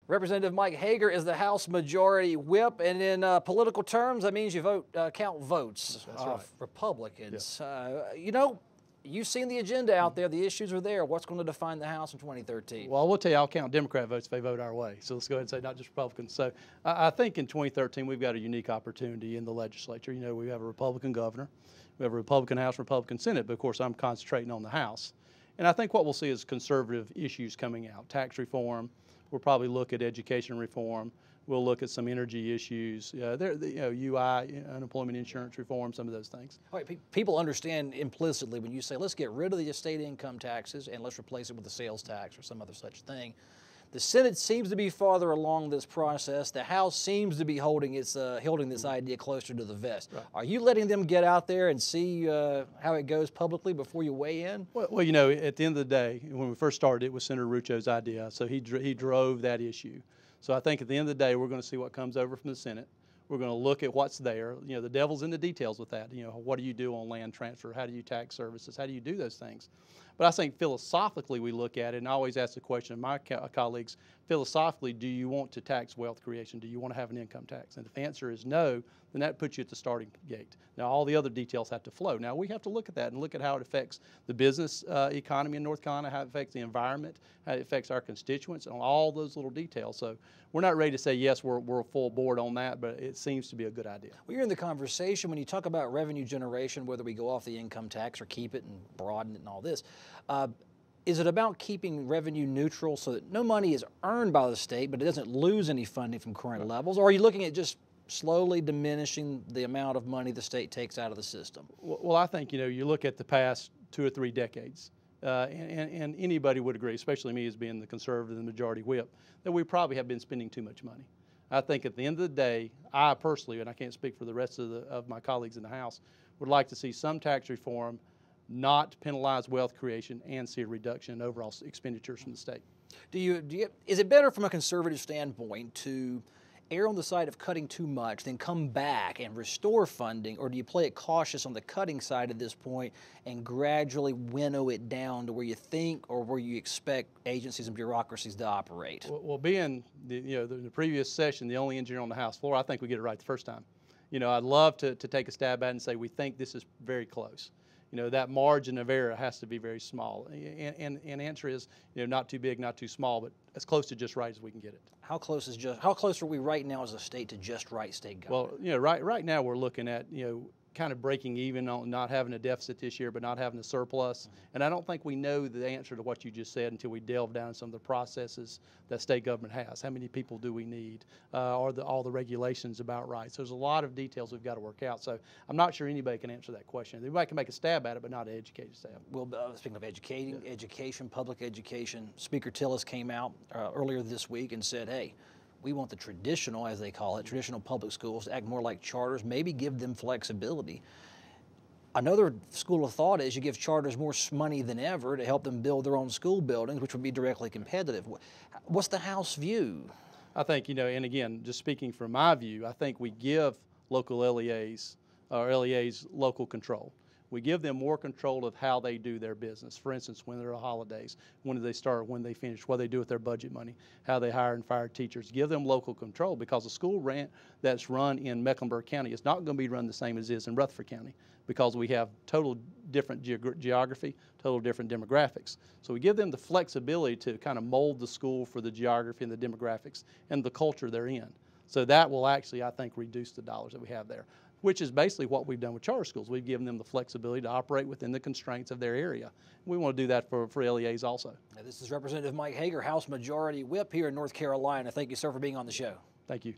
Representative Mike Hager is the House Majority Whip, and in political terms, that means you count votes of Republicans. You know, you've seen the agenda out there. The issues are there. What's going to define the House in 2013? Well, I will tell you, I'll count Democrat votes if they vote our way. So let's go ahead and say not just Republicans. So I think in 2013, we've got a unique opportunity in the legislature. You know, we have a Republican governor, we have a Republican House, Republican Senate, but of course I'm concentrating on the House. And I think what we'll see is conservative issues coming out. Tax reform. We'll probably look at education reform. We'll look at some energy issues. UI, unemployment insurance reform, some of those things. All right, people understand implicitly when you say, let's get rid of the estate income taxes and let's replace it with a sales tax or some other such thing. The Senate seems to be farther along this process. The House seems to be holding this idea closer to the vest. Right. Are you letting them get out there and see how it goes publicly before you weigh in? Well, you know, at the end of the day, when we first started, it was Senator Rucco's idea, so he drove that issue. So I think at the end of the day, we're going to see what comes over from the Senate. We're going to look at what's there. You know, the devil's in the details with that. You know, what do you do on land transfer? How do you tax services? How do you do those things? But I think philosophically we look at it, and I always ask the question of my colleagues, philosophically, do you want to tax wealth creation? Do you want to have an income tax? And if the answer is no, then that puts you at the starting gate. Now, all the other details have to flow. Now, we have to look at that and look at how it affects the business economy in North Carolina, how it affects the environment, how it affects our constituents, and all those little details. So we're not ready to say, yes, we're full board on that, but it seems to be a good idea. Well, you're in the conversation when you talk about revenue generation, whether we go off the income tax or keep it and broaden it and all this. Is it about keeping revenue neutral so that no money is earned by the state, but it doesn't lose any funding from current levels? Or are you looking at just slowly diminishing the amount of money the state takes out of the system? Well, I think, you know, you look at the past 2 or 3 decades, and anybody would agree, especially me as being the conservative and majority whip, that we probably have been spending too much money. I think at the end of the day, I personally, and I can't speak for the rest of my colleagues in the House, would like to see some tax reform, not penalize wealth creation, and see a reduction in overall expenditures from the state. Is it better from a conservative standpoint to err on the side of cutting too much, then come back and restore funding, or do you play it cautious on the cutting side at this point and gradually winnow it down to where you think or where you expect agencies and bureaucracies to operate? Well, being the previous session, the only engineer on the House floor, I think we get it right the first time. You know, I'd love to take a stab at it and say we think this is very close. You know, that margin of error has to be very small. And answer is, you know, not too big, not too small, but as close to just right as we can get it. How close are we right now as a state to just right state government? Well, you know, right now we're looking at, you know, kind of breaking even on not having a deficit this year, but not having a surplus. And I don't think we know the answer to what you just said until we delve down some of the processes that state government has. How many people do we need? Are all the regulations about right? So there's a lot of details we've got to work out. So I'm not sure anybody can answer that question. Everybody can make a stab at it, but not an educated stab. Well, speaking of education, public education, Speaker Tillis came out earlier this week and said, hey, we want the traditional, as they call it, traditional public schools to act more like charters, maybe give them flexibility. Another school of thought is you give charters more money than ever to help them build their own school buildings, which would be directly competitive. What's the House view? I think, you know, and again, just speaking from my view, I think we give local LEAs or LEAs local control. We give them more control of how they do their business. For instance, when there are holidays, when do they start, when they finish, what they do with their budget money, how they hire and fire teachers. Give them local control, because a school that's run in Mecklenburg County is not going to be run the same as it is in Rutherford County, because we have total different geography, total different demographics. So we give them the flexibility to kind of mold the school for the geography and the demographics and the culture they're in. So that will actually, I think, reduce the dollars that we have there, which is basically what we've done with charter schools. We've given them the flexibility to operate within the constraints of their area. We want to do that for LEAs also. Now, this is Representative Mike Hager, House Majority Whip here in North Carolina. Thank you, sir, for being on the show. Thank you.